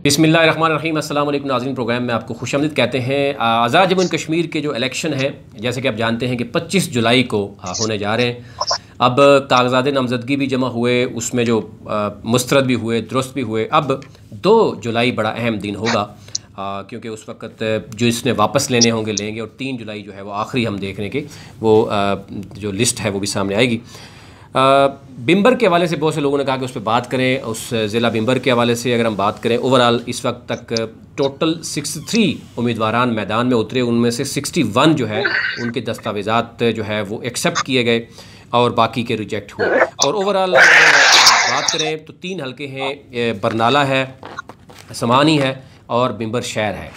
बिस्मिल्लाहिर्रहमानिर्रहीम। अस्सलाम वालेकुम नाज़रीन, प्रोग्राम में आपको खुशामदीद कहते हैं। आज़ाद जम्मू कश्मीर के जो इलेक्शन है, जैसे कि आप जानते हैं कि 25 जुलाई को होने जा रहे हैं। अब कागजात नामजदगी भी जमा हुए, उसमें जो मुस्तरद भी हुए, दुरुस्त भी हुए। अब 2 जुलाई बड़ा अहम दिन होगा, क्योंकि उस वक़्त जो इसने वापस लेने होंगे लेंगे, और 3 जुलाई जो है वो आखिरी हम देख रहे हैं कि वो जो लिस्ट है वो भी सामने आएगी। बिम्बर के हवाले से बहुत से लोगों ने कहा कि उस पर बात करें। उस ज़िला बिम्बर के हवाले से अगर हम बात करें, ओवरऑल इस वक्त तक टोटल 63 उम्मीदवार मैदान में उतरे, उनमें से 61 जो है उनके दस्तावेज़ात जो है वो एक्सेप्ट किए गए और बाकी के रिजेक्ट हुए। और ओवरऑल बात करें तो 3 हल्के हैं, बरनाला है, समानी है और बिम्बर शहर है।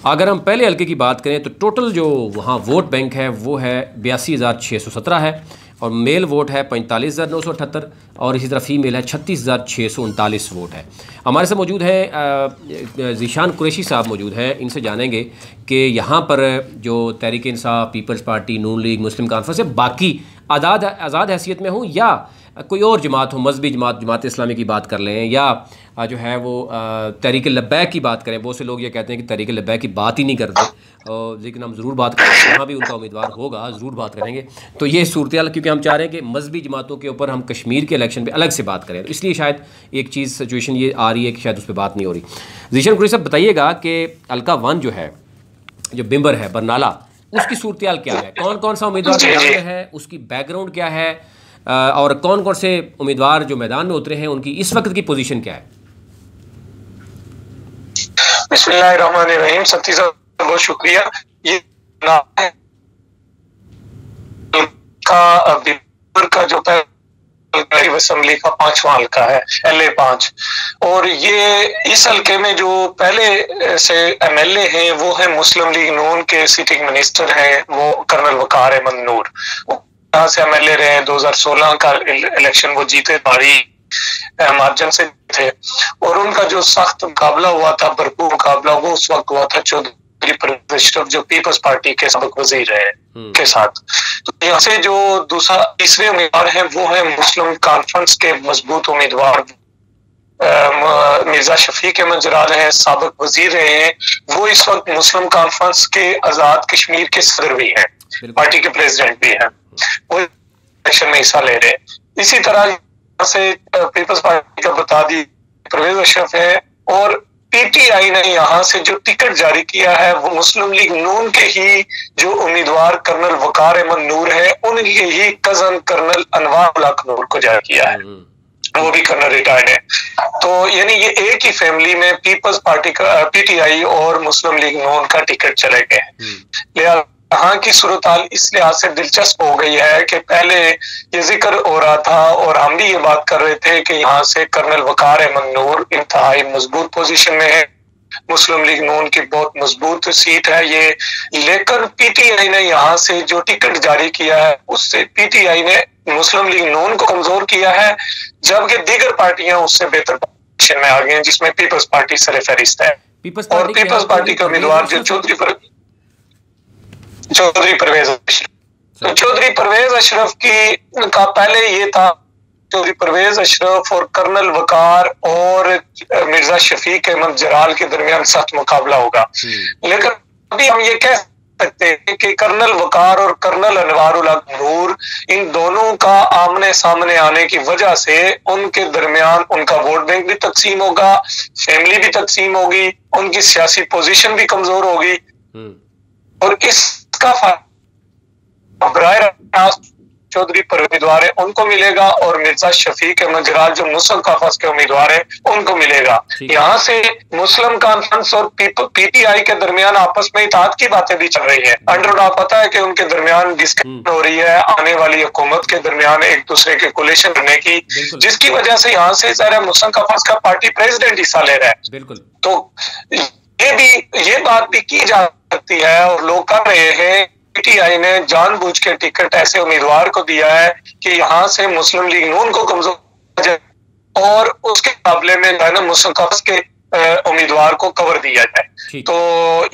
अगर हम पहले हल्के की बात करें तो टोटल जो वहाँ वोट बैंक है वो है 82,617 है, और मेल वोट है 45,978, और इसी तरह फीमेल है 36,639 वोट है। हमारे से मौजूद है ज़ीशान कुरैशी साहब मौजूद हैं। इनसे जानेंगे कि यहाँ पर जो तहरीक इंसाफ, पीपल्स पार्टी, नून लीग, मुस्लिम कॉन्फ्रेंस है, बाकी आज़ाद हैसियत में हो या कोई और जमात हो, मजहबी जमात इस्लामी की बात कर लें, या जो है वो तहरीक लब्बैक की बात करें। बहुत से लोग ये कहते हैं कि तहरीक लब्बैक की बात ही नहीं करते, लेकिन हम ज़रूर बात करेंगे, वहाँ भी उनका उम्मीदवार होगा, ज़रूर बात करेंगे। तो ये सूरत हाल, क्योंकि हम चाह रहे हैं कि मजहबी जमातों के ऊपर हम कश्मीर के इलेक्शन पे अलग से बात करें, तो इसलिए शायद एक चीज़ सिचुएशन ये आ रही है कि शायद उस पर बात नहीं हो रही। ज़ीशान कुरैशी साहब बताइएगा कि हल्का 1 जो है, जो बिम्बर है, बरनाला, उसकी सूरत हाल क्या है? कौन कौन सा उम्मीदवार मैदान में है, उसकी बैकग्राउंड क्या है, और कौन कौन से उम्मीदवार जो मैदान में उतरे हैं उनकी इस वक्त की पोजीशन क्या है? बिस्मिल्लाहिर्रहमानिर्रहीम। सती साहब बहुत शुक्रिया। ये का जो असेंबली का 5वां हल्का है, LA5, और ये इस हल्के में जो पहले से MLA हैं वो है मुस्लिम लीग नून के सिटिंग मिनिस्टर हैं, वो कर्नल वकार अहमद नूर। यहाँ से MLA रहे, 2016 का इलेक्शन वो जीते, भारी मार्जिन से थे, और उनका जो सख्त मुकाबला हुआ था, भरपूर मुकाबला, वो उस वक्त हुआ था चौधरी परवेज अशरफ, जो पीपल्स पार्टी के सबक वजीर रहे, के साथ। तो यहाँ से जो तीसरे उम्मीदवार हैं वो है मुस्लिम कॉन्फ्रेंस के मजबूत उम्मीदवार मिर्जा शफीक अहमद जराल है, साबिक वजीर रहे हैं। वो इस वक्त मुस्लिम कॉन्फ्रेंस के आजाद कश्मीर के सदर भी हैं, पार्टी के प्रेसिडेंट भी हैं, वो इलेक्शन में हिस्सा ले रहे हैं। इसी तरह से पीपल्स पार्टी का बता दी परवेज अशरफ है, और PTI ने यहाँ से जो टिकट जारी किया है वो मुस्लिम लीग नून के ही जो उम्मीदवार कर्नल वकार अहमद नूर है, उनके ही कजन कर्नल अनवार उल नूर को जारी किया है, वो भी कर्नल रिटायर्ड है। तो यानी ये एक ही फैमिली में पीपल्स पार्टी का PTI और मुस्लिम लीग नून का टिकट चले गए। लिहाजा यहाँ की सूरत हाल इस लिहाज से दिलचस्प हो गई है कि पहले ये जिक्र हो रहा था और हम भी ये बात कर रहे थे कि यहाँ से कर्नल वकार अहमद नूर इंतहाई मजबूत पोजीशन में है, मुस्लिम लीग नून की बहुत मजबूत सीट है ये, लेकिन PTI ने यहाँ से जो टिकट जारी किया है उससे PTI ने मुस्लिम लीग नून को कमजोर किया है, जबकि दीगर पार्टियां उससे बेहतर पोजीशन में आ गई हैं, जिसमें पीपल्स पार्टी सरफहरिस्त है। और पीपल्स पार्टी के उम्मीदवार जो चौधरी परवेज अशरफ, तो चौधरी परवेज अशरफ की का पहले ये था, चौधरी परवेज अशरफ और कर्नल वकार और मिर्जा शफीक अहमद जराल के दरमियान सख्त मुकाबला होगा। लेकिन अभी हम ये कह सकते हैं कि कर्नल वकार और कर्नल अनवार उल नूर, इन दोनों का आमने सामने आने की वजह से उनके दरमियान उनका वोट बैंक भी तकसीम होगा, फैमिली भी तकसीम होगी, उनकी सियासी पोजीशन भी कमजोर होगी, और इसका बराह रास्त चौधरी पर उम्मीदवार है उनको मिलेगा, और मिर्जा शफीक अहमद जराल जो मुस्लिम कॉन्फ्रेंस के उम्मीदवार है उनको मिलेगा। यहाँ से मुस्लिम कॉन्फ्रेंस और PTI के दरमियान आपस में इत्तेहाद की बातें भी चल रही है। अंडरग्राउंड पता है कि उनके दरमियान डिस्कशन हो रही है आने वाली हुकूमत के दरमियान एक दूसरे के कोलिशन करने की, जिसकी वजह से यहाँ से सारा मुस्लिम कॉन्फ्रेंस का पार्टी प्रेसिडेंट हिस्सा ले रहा है। बिल्कुल, तो ये बात भी की जा सकती है और लोग कर रहे हैं, PTI ने जानबूझ के टिकट ऐसे उम्मीदवार को दिया है कि यहाँ से मुस्लिम लीग नून को कमजोर हो जाए और उसके मुकाबले में जो है ना मुस्लिम कॉन्फ्रेंस के उम्मीदवार को कवर दिया जाए। तो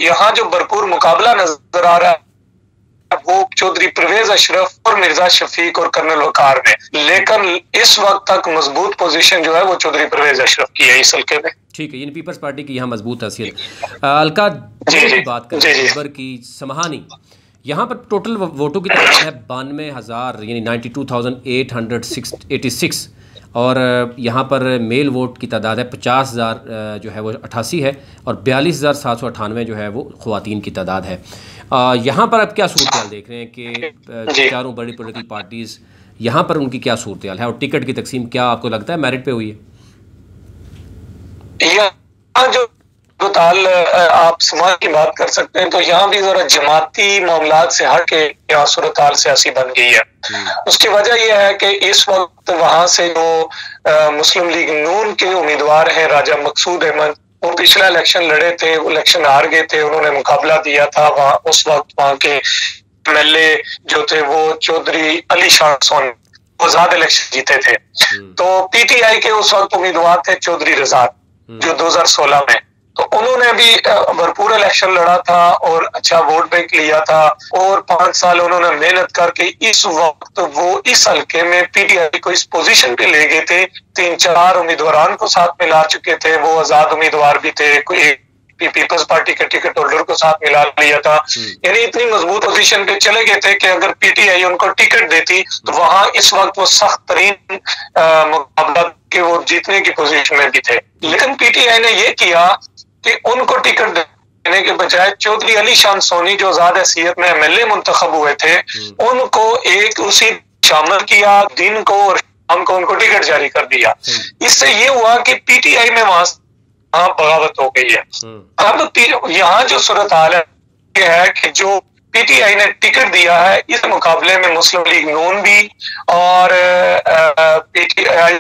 यहाँ जो भरपूर मुकाबला नजर आ रहा है वो चौधरी परवेज अशरफ और मिर्जा शफीक और कर्नल वकार में, लेकिन इस वक्त तक मजबूत पोजीशन जो है वो चौधरी परवेज अशरफ की है इस हल्के में। ठीक है, यानी पीपल्स पार्टी की यहाँ मजबूत हैसियत। अलका की बात करें की समहानी, यहाँ पर टोटल वोटों की तादाद है 92,000 यानी 92,886 और यहाँ पर मेल वोट की तादाद है 50,000 जो है वो 88 है और 42,798 जो है वो ख़वातीन की तादाद है। यहाँ पर अब क्या सूरत देख रहे हैं कि चारों बड़ी पॉलिटिकल पार्टीज़ यहाँ पर उनकी क्या सूरत है और टिकट की तकसीम क्या आपको लगता है मेरिट पे हुई है? यहाँ जो आप समाज की बात कर सकते हैं तो यहाँ भी जरा जमाती मामलात से हट के यहाँ सूरत हाल सियासी बन गई है। उसकी वजह यह है कि इस वक्त वहां से जो मुस्लिम लीग नून के उम्मीदवार हैं राजा मकसूद अहमद, वो पिछला इलेक्शन लड़े थे, वो इलेक्शन हार गए थे, उन्होंने मुकाबला दिया था वहाँ उस वक्त वहाँ के एमएलए जो थे वो चौधरी अली शाह सोनी, वो ज्यादा इलेक्शन जीते थे। तो पीटीआई के उस वक्त उम्मीदवार थे चौधरी रजाक जो 2016 में, तो उन्होंने भी भरपूर इलेक्शन लड़ा था और अच्छा वोट बैंक लिया था और 5 साल उन्होंने मेहनत करके इस वक्त वो इस हल्के में पीटीआई को इस पोजीशन पे ले गए थे। 3-4 उम्मीदवार को साथ मिला चुके थे, वो आजाद उम्मीदवार भी थे, कोई पीपल्स पार्टी के टिकट होल्डर को साथ मिला लिया था। यानी इतनी मजबूत पोजीशन पे चले गए थे कि अगर पीटीआई उनको टिकट देती तो वहां इस वक्त वो सख्त तरीन मुकाबला के वो जीतने की पोजीशन में भी थे। लेकिन पीटीआई ने ये किया कि उनको टिकट देने के बजाय चौधरी अली शाह सोनी जो ज्यादा हैसियत में एमएलए मुंतखब हुए थे उनको एक उसी शामिल किया, दिन को और शाम को उनको टिकट जारी कर दिया। इससे ये हुआ कि पीटीआई में वहां बगावत हो गई है। अब यहाँ जो सूरत हाल है कि जो पीटीआई ने टिकट दिया है इस मुकाबले में मुस्लिम लीग नून भी और पीटीआई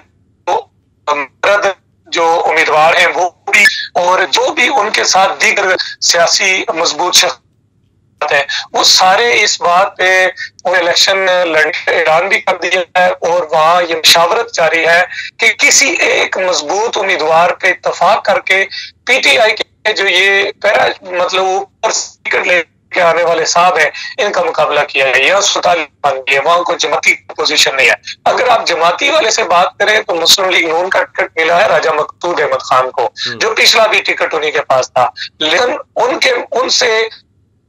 जो उम्मीदवार हैं वो भी और जो भी उनके साथ दीगर सियासी मजबूत शख्सियत है वो सारे इस बात पे इलेक्शन लड़ने का ऐलान भी कर दिया है और वहाँ ये मशावरत जारी है कि किसी एक मजबूत उम्मीदवार पे इत्तेफाक करके पीटीआई के जो ये मतलब ऊपर टिकट ले के आने वाले साहब हैं इनका मुकाबला किया है। यह सुताल बन गई है, वहां कोई जमाती पोजीशन नहीं है। अगर आप जमाती वाले से बात करें तो मुस्लिम लीग नून का टिकट मिला है राजा मकसूद अहमद खान को जो पिछला भी टिकट उन्हीं के पास था, लेकिन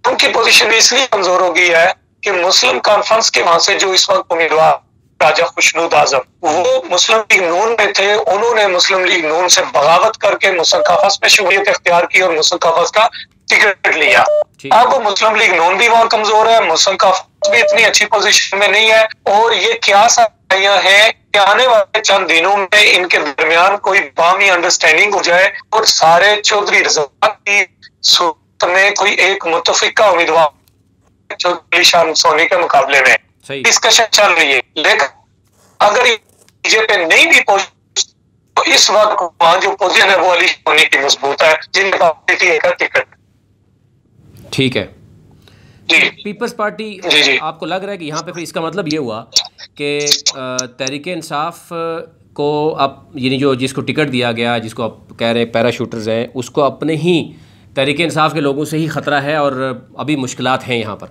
उनकी पोजीशन इसलिए कमजोर हो गई है कि मुस्लिम कॉन्फ्रेंस के वहां से जो इस वक्त उम्मीदवार राजा खुशनूद आजम वो मुस्लिम लीग नून में थे, उन्होंने मुस्लिम लीग नून से बगावत करके मुस्लिम कॉन्फ्रेंस में शमूलियत इख्तियार की और मुस्लिम कॉन्फ्रेंस का टिकट लिया। अब मुस्लिम लीग नून भी वहां कमजोर है, मुस्लिम कॉन्फ्रेंस भी इतनी अच्छी पोजीशन में नहीं है और ये क्या सलाहियां है कि आने वाले चंद दिनों में इनके दरमियान कोई बामी अंडरस्टैंडिंग हो जाए और सारे चौधरी रजाक की सूरत में कोई एक मुतफिका उम्मीदवार चौधरी शाह सोनी के मुकाबले में डिस्कशन चल रही है। लेकिन अगर बीजेपी नहीं भी पहुंची तो इस वक्त वहां जो पोजीशन है वो अली सोनी की मजबूत है जिनके पास पीटीआई का टिकट। ठीक है जी। पीपल्स पार्टी आपको लग रहा है कि यहाँ पे फिर इसका मतलब ये हुआ कि तहरीक इंसाफ को अब यानी जो जिसको टिकट दिया गया जिसको आप कह रहे हैं पैराशूटर्स हैं उसको अपने ही तहरीक इंसाफ के लोगों से ही खतरा है और अभी मुश्किलात हैं यहाँ पर।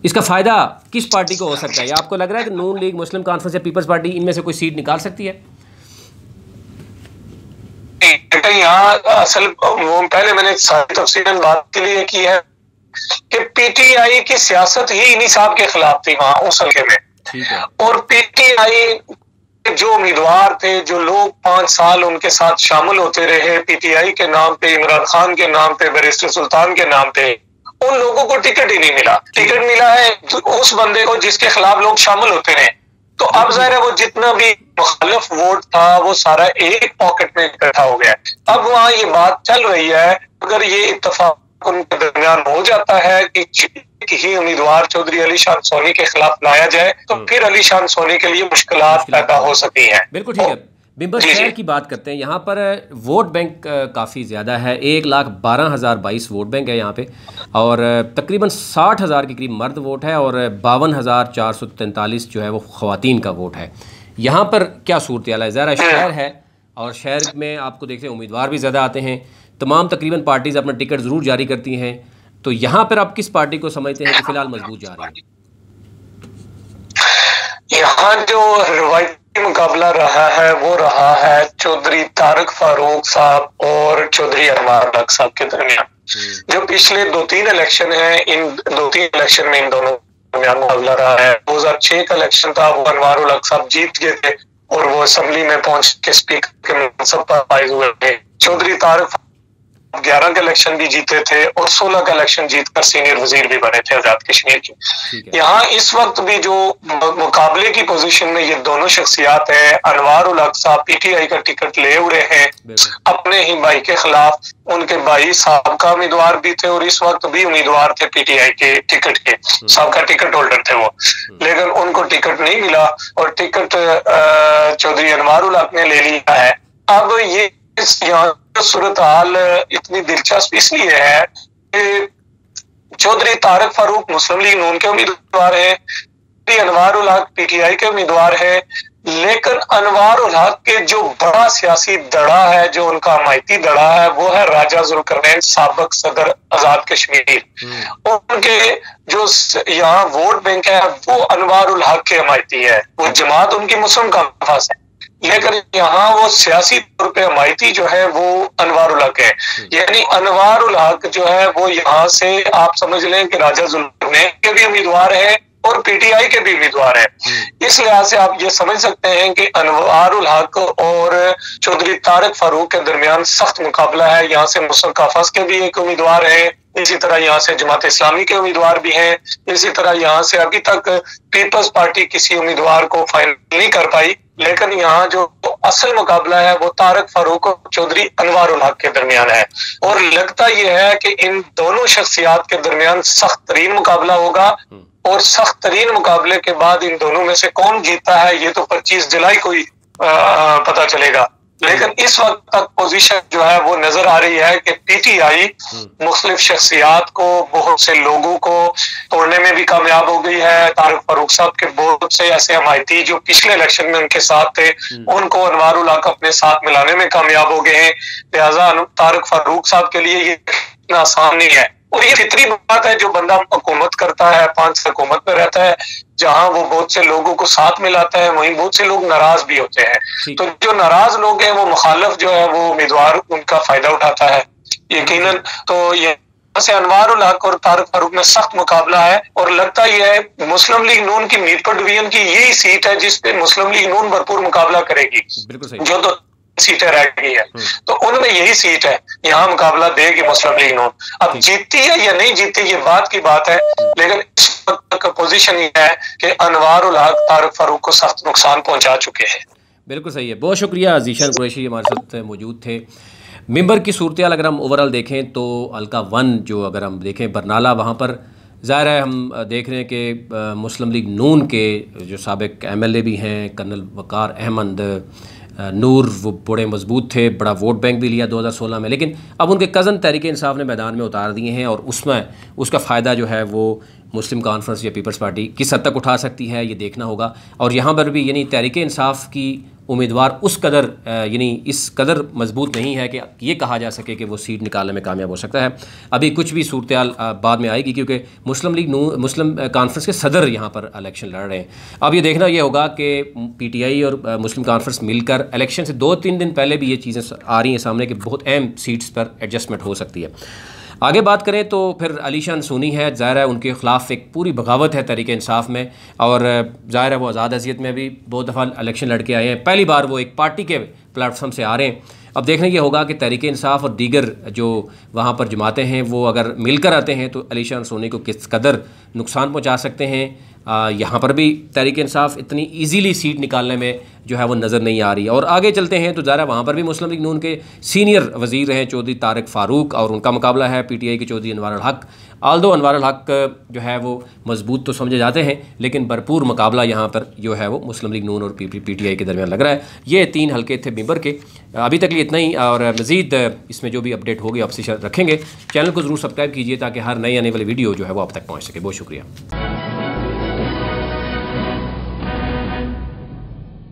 इसका फ़ायदा किस पार्टी को हो सकता है? या आपको लग रहा है कि नून लीग, मुस्लिम कॉन्फ्रेंस या पीपल्स पार्टी इनमें से कोई सीट निकाल सकती है? यहाँ असल वो पहले मैंने सारी तफसीलन बात के लिए की है कि पीटीआई की सियासत ही इन्हीं साहब के खिलाफ थी वहां उस हल्के में और पीटीआई जो उम्मीदवार थे जो लोग 5 साल उनके साथ शामिल होते रहे पीटीआई के नाम पे, इमरान खान के नाम पे, बैरिस्टर सुल्तान के नाम पे, उन लोगों को टिकट ही नहीं मिला। टिकट मिला है उस बंदे को जिसके खिलाफ लोग शामिल होते रहे। तो अब जाहिर है वो जितना भी मुखालिफ वोट था वो सारा एक पॉकेट में इकट्ठा हो गया। अब वहां ये बात चल रही है अगर ये इत्तेफाक उनके दरमियान हो जाता है कि ही उम्मीदवार चौधरी अली शाह सोनी के खिलाफ लाया जाए तो फिर अली शाह सोनी के लिए मुश्किलात पैदा हो सकती हैं। बिल्कुल ठीक है। बिम्बर शहर की बात करते हैं। यहाँ पर वोट बैंक काफ़ी ज़्यादा है, 1,12,022 वोट बैंक है यहाँ पे और तकरीबन 60,000 के करीब मर्द वोट है और 52,443 जो है वो ख़वातीन का वोट है। यहाँ पर क्या सूरत हाल है? ज़रा शहर है और शहर में आपको देखते हैं उम्मीदवार भी ज़्यादा आते हैं, तमाम तकरीबन पार्टीज़ अपना टिकट ज़रूर जारी करती हैं, तो यहाँ पर आप किस पार्टी को समझते हैं कि फ़िलहाल मजबूत जा रही है? यहाँ जो रवायती मुकाबला रहा है वो रहा है चौधरी तारक फारूक साहब और चौधरी अनवार हक साहब के दरमियान। जो पिछले 2-3 इलेक्शन है, इन 2-3 इलेक्शन में इन दोनों दरमियान मुकाबला रहा है। 2006 का इलेक्शन था, वो अनवार हक साहब जीत गए थे और वो असेंबली में पहुंच के स्पीकर के मनसब पर फाइज हुए थे। चौधरी तारक 11 का इलेक्शन भी जीते थे और 16 का इलेक्शन जीतकर सीनियर वजीर भी बने थे आजाद कश्मीर के। यहाँ इस वक्त भी जो मुकाबले की पोजीशन में ये दोनों शख्सियात हैं, अनवार उल हक साहब पीटीआई का टिकट ले उड़े हैं अपने ही भाई के खिलाफ। उनके भाई साहबका उम्मीदवार भी थे और इस वक्त भी उम्मीदवार थे पीटीआई के टिकट के, साहबका टिकट होल्डर थे वो, लेकिन उनको टिकट नहीं मिला और टिकट चौधरी अनवार उल हक ने ले लिया है। अब ये यहाँ सूरत हाल इतनी दिलचस्प इसलिए है कि चौधरी तारक फारूक मुस्लिम लीग नून के उम्मीदवार है, अनवार उल हक पीटीआई के उम्मीदवार है, लेकिन अनवार उल हक के जो बड़ा सियासी दड़ा है, जो उनका हमायती दड़ा है, वो है राजा जुल्करनैन साबिक सदर आजाद कश्मीर। उनके जो यहाँ वोट बैंक है वो अनवार उल हक के हमायती है, वो जमात उनकी मुस्लिम कॉन्फ्रेंस है, लेकिन यहाँ वो सियासी तौर पे हमायती जो है वो अनवार उल हक है। यानी अनवार उल हक जो है वो यहाँ से आप समझ लें कि राजा जुल्करनैन के भी उम्मीदवार है और पीटीआई के भी उम्मीदवार है। इस लिहाज से आप ये समझ सकते हैं कि अनवार उल हक और चौधरी तारक फारूक के दरमियान सख्त मुकाबला है। यहाँ से मुस्लिम काफस के भी एक उम्मीदवार है, इसी तरह यहाँ से जमात इस्लामी के उम्मीदवार भी हैं, इसी तरह यहाँ से अभी तक पीपल्स पार्टी किसी उम्मीदवार को फाइनल नहीं कर पाई। लेकिन यहाँ जो असल मुकाबला है वो तारक फारूक और चौधरी अनवार उल हक के दरमियान है और लगता यह है कि इन दोनों शख्सियात के दरमियान सख्त तरीन मुकाबला होगा और सख्त तरीन मुकाबले के बाद इन दोनों में से कौन जीतता है ये तो 25 जुलाई को ही पता चलेगा। लेकिन इस वक्त तक पोजीशन जो है वो नजर आ रही है कि पीटीआई मुख्तलिफ शख्सियात को, बहुत से लोगों को तोड़ने में भी कामयाब हो गई है। तारक फारूक साहब के बहुत से ऐसे हमायती जो पिछले इलेक्शन में उनके साथ थे, उनको अनवार उल हक अपने साथ मिलाने में कामयाब हो गए हैं। लिहाजा तारक फारूक साहब के लिए ये इतना आसान नहीं है और ये फितरी बात है। जो बंदा हुकूमत करता है, 5 साल हुकूमत में रहता है, जहां वो बहुत से लोगों को साथ मिलाता है, वहीं बहुत से लोग नाराज भी होते हैं। तो जो नाराज लोग हैं वो मुखालिफ जो है वो उम्मीदवार उनका फायदा उठाता है यकीनन। तो ये से अनवार उल हक और तारक फारूक में सख्त मुकाबला है और लगता यह है मुस्लिम लीग नून की मीरपुर डिवीजन की यही सीट है जिसपे मुस्लिम लीग नून भरपूर मुकाबला करेगी। जो तो सीटें रह गई है तो उनमें यही सीट है, यहाँ मुकाबला देगी मुस्लिम लीग नून। अब जीतती है या नहीं जीतती ये बात की बात है, लेकिन इस वक्त का पोजीशन ये है कि अनवार उल हक तारक फारूक को सख्त नुकसान पहुंचा चुके हैं। बिल्कुल सही है, बहुत शुक्रिया। ज़ीशान कुरैशी हमारे साथ मौजूद थे। मिंबर की सूरत अगर हम ओवरऑल देखें तो हल्का 1 जो अगर हम देखें बरनाला, वहाँ पर ज़ाहिर है हम देख रहे हैं कि मुस्लिम लीग नून के जो साबिक MLA भी हैं, कर्नल वकार अहमद नूर, वो बड़े मजबूत थे, बड़ा वोट बैंक भी लिया 2016 में, लेकिन अब उनके कज़न तहरीक इंसाफ ने मैदान में उतार दिए हैं और उसमें उसका फ़ायदा जो है वो मुस्लिम कॉन्फ्रेंस या पीपल्स पार्टी किस हद तक उठा सकती है ये देखना होगा। और यहाँ पर भी यानी तहरीक इंसाफ की उम्मीदवार उस कदर यानी इस कदर मजबूत नहीं है कि ये कहा जा सके कि वो सीट निकालने में कामयाब हो सकता है। अभी कुछ भी सूरत बाद में आएगी क्योंकि मुस्लिम कॉन्फ्रेंस के सदर यहाँ पर इलेक्शन लड़ रहे हैं। अब ये देखना ये होगा कि पीटीआई और मुस्लिम कॉन्फ्रेंस मिलकर इलेक्शन से 2-3 दिन पहले भी ये चीज़ें आ रही हैं सामने कि बहुत अहम सीट्स पर एडजस्टमेंट हो सकती है। आगे बात करें तो फिर अलीशान सोनी है, ज़ाहिर है उनके ख़िलाफ़ एक पूरी बगावत है तहरीक इंसाफ में और ज़ाहिर है वो आज़ाद हैसियत में भी बहुत दफ़ा इलेक्शन लड़के आए हैं, पहली बार वो एक पार्टी के प्लेटफॉर्म से आ रहे हैं। अब देखने ये होगा कि तहरीक इंसाफ और दीगर जो वहाँ पर जमातें हैं वो अगर मिलकर आते हैं तो अलीशान सोनी को किस कदर नुकसान पहुँचा सकते हैं। यहाँ पर भी तहरीक इंसाफ इतनी इजीली सीट निकालने में जो है वो नज़र नहीं आ रही है। और आगे चलते हैं तो ज़रा वहाँ पर भी मुस्लिम लीग नून के सीनियर वज़ीर रहे चौधरी तारक फारूक और उनका मुकाबला है पीटीआई के चौधरी अनवार उल हक। आल्दो अनवार उल हक जो है वो मजबूत तो समझे जाते हैं, लेकिन भरपूर मुकाबला यहाँ पर जो है वो मुस्लिम लीग नून और पीटीआई के दरमियान लग रहा है। ये 3 हल्के थे मिंबर के। अभी तक लिए इतना ही और मज़ीद इसमें जो भी अपडेट होगी आपसे रखेंगे। चैनल को ज़रूर सब्सक्राइब कीजिए ताकि हर नई आने वाली वीडियो जो है वो आप तक पहुँच सके। बहुत शुक्रिया।